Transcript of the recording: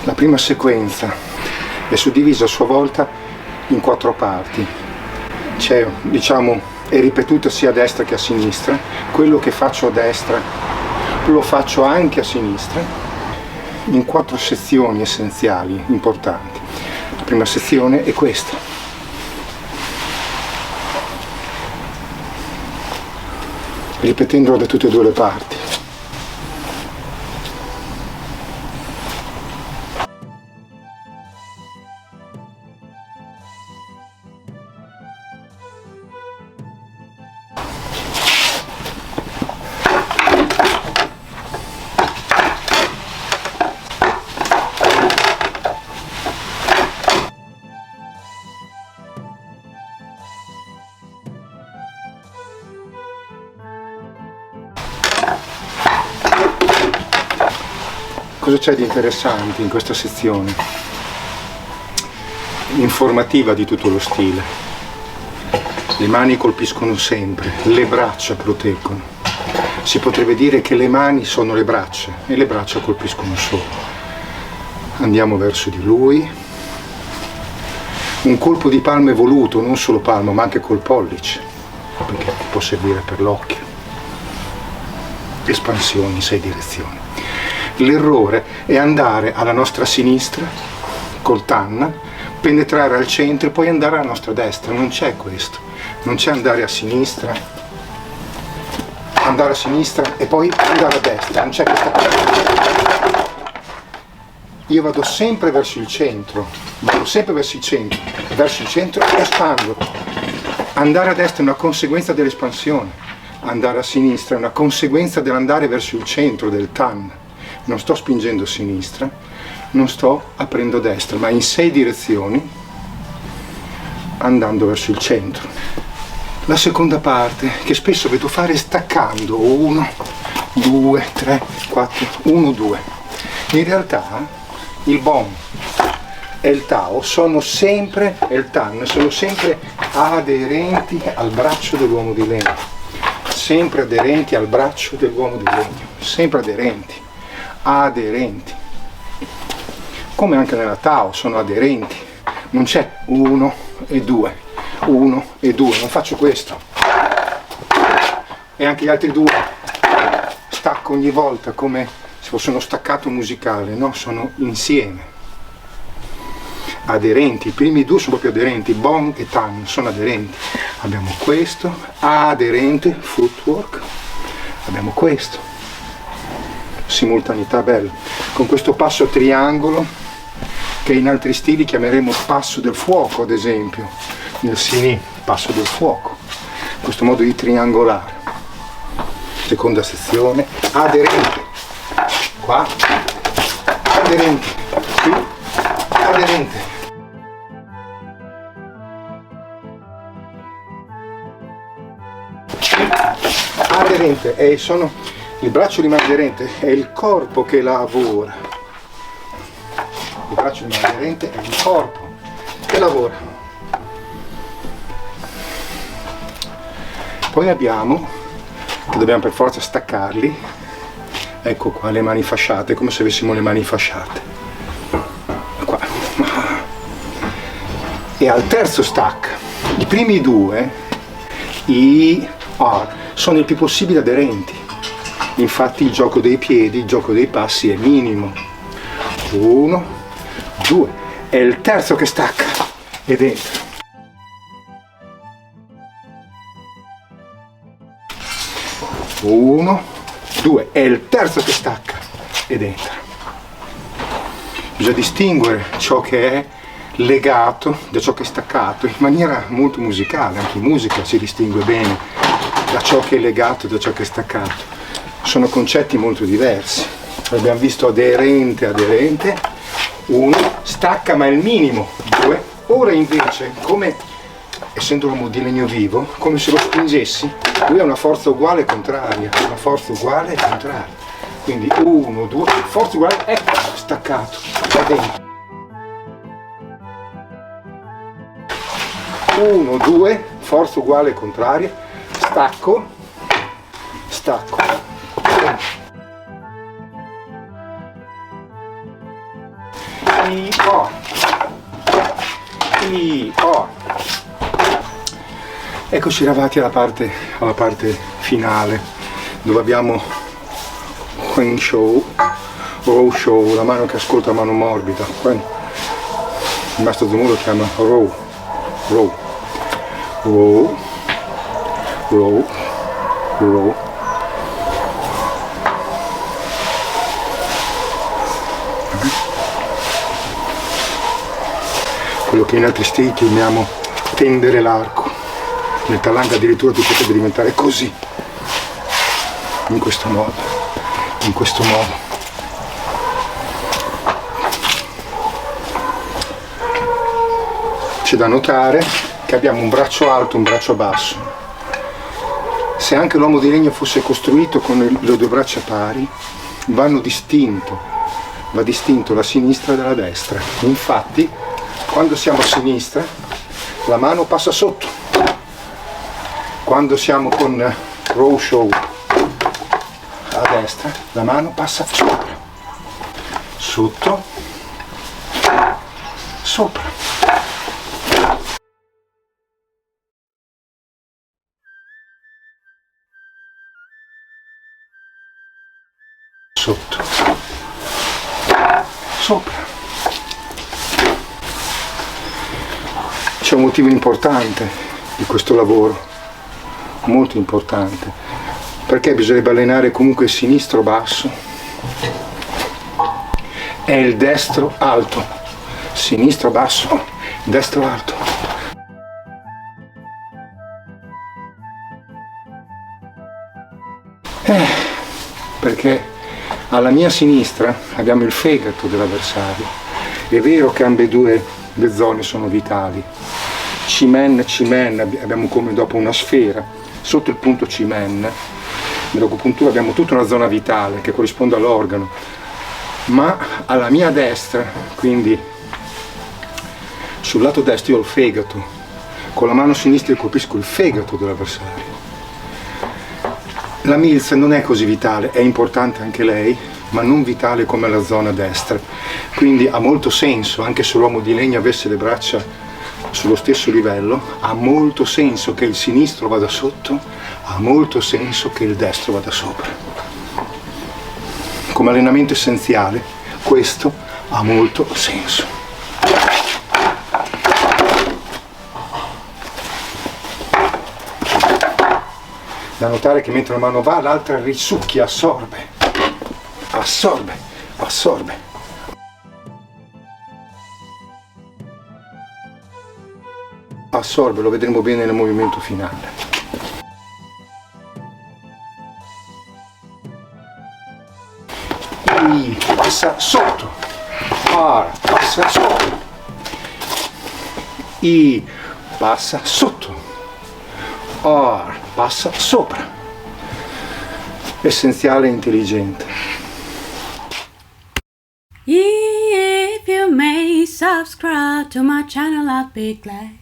La prima sequenza è suddivisa a sua volta in 4 parti. C'è, diciamo, è ripetuta sia a destra che a sinistra. Quello che faccio a destra lo faccio anche a sinistra, in 4 sezioni essenziali, importanti. La prima sezione è questa. Ripetendolo da tutte e 2 le parti. Cosa c'è di interessante in questa sezione? Informativa di tutto lo stile. Le mani colpiscono sempre, le braccia proteggono. Si potrebbe dire che le mani sono le braccia e le braccia colpiscono solo. Andiamo verso di lui. Un colpo di palmo è voluto, non solo palmo, ma anche col pollice, perché può servire per l'occhio. Espansioni in 6 direzioni. L'errore è andare alla nostra sinistra col tanna, penetrare al centro e poi andare alla nostra destra. Non c'è questo, non c'è andare a sinistra e poi andare a destra, non c'è questa cosa. Io vado sempre verso il centro, verso il centro espando. Andare a destra è una conseguenza dell'espansione, andare a sinistra è una conseguenza dell'andare verso il centro del tan. Non sto spingendo a sinistra, non sto aprendo a destra, ma in 6 direzioni andando verso il centro. La seconda parte, che spesso vedo fare staccando 1, 2, 3, 4, 1, 2. In realtà il Bong e il Tao sono sempre, e il Tan, sono sempre aderenti al braccio dell'uomo di legno. Sempre aderenti al braccio dell'uomo di legno, sempre aderenti. Come anche nella Tao sono aderenti, non c'è 1 e 2, 1 e 2, non faccio questo e anche gli altri 2 stacco ogni volta come se fosse uno staccato musicale, no, sono insieme, aderenti. I primi 2 sono proprio aderenti, Bong e Tan sono aderenti. Abbiamo questo, aderente, footwork, abbiamo questo, simultaneità bella, con questo passo a triangolo che in altri stili chiameremo passo del fuoco, ad esempio nel Sini, passo del fuoco, questo modo di triangolare. Seconda sezione, aderente, qua, aderente, qui, aderente. Aderente, e il braccio rimane aderente, è il corpo che lavora. Il braccio rimane aderente, è il corpo che lavora. Poi abbiamo, che dobbiamo per forza staccarli, ecco qua le mani fasciate, come se avessimo le mani fasciate. Qua. E al terzo stack, i primi 2, sono il più possibile aderenti. Infatti il gioco dei piedi, il gioco dei passi è minimo. 1, 2, è il terzo che stacca ed entra. 1, 2, è il terzo che stacca ed entra. Bisogna distinguere ciò che è legato da ciò che è staccato in maniera molto musicale, anche in musica si distingue bene da ciò che è legato da ciò che è staccato. Sono concetti molto diversi. Abbiamo visto aderente, 1, stacca ma è il minimo, 2, ora invece, come essendo l'uomo di legno vivo, come se lo spingessi, lui ha una forza uguale e contraria, una forza uguale e contraria. Quindi 1, 2, forza uguale, ecco, staccato, è dentro. 1, 2, forza uguale e contraria, stacco, I, O. I, O. Eccoci arrivati alla parte finale, dove abbiamo Wen Shou, Rou Shou, la mano che ascolta, la mano morbida. Il maestro Zumuro lo chiama Rou, Rou, Rou, Rou, Rou. Quello che in altri stili chiamiamo tendere l'arco. Nel Talanga addirittura tu potrebbe diventare così, in questo modo, in questo modo. C'è da notare che abbiamo un braccio alto e un braccio basso. Se anche l'uomo di legno fosse costruito con le due braccia pari, va distinto la sinistra dalla destra. Infatti, quando siamo a sinistra, la mano passa sotto. Quando siamo con Rou Shou a destra, la mano passa sopra, sotto, sopra. Sotto, sopra. C'è un motivo importante di questo lavoro, molto importante, perché bisognerebbe allenare comunque il sinistro basso e il destro alto, sinistro basso, destro alto. Perché alla mia sinistra abbiamo il fegato dell'avversario. È vero che ambedue le zone sono vitali. Cimen, abbiamo come dopo una sfera. Sotto il punto Cimen, nell'acupuntura abbiamo tutta una zona vitale che corrisponde all'organo. Ma alla mia destra, quindi sul lato destro io ho il fegato. Con la mano sinistra io colpisco il fegato dell'avversario. La milz non è così vitale, è importante anche lei, ma non vitale come la zona destra. Quindi ha molto senso, anche se l'uomo di legno avesse le braccia sullo stesso livello, ha molto senso che il sinistro vada sotto, ha molto senso che il destro vada sopra. Come allenamento essenziale, questo ha molto senso. Da notare che mentre una mano va, l'altra risucchia, assorbe, assorbe, assorbe. Assorbe, lo vedremo bene nel movimento finale. I, passa sotto. R, passa sotto. I, passa sotto. R, passa sopra. Essenziale e intelligente. If you may subscribe to my channel, I'll be glad.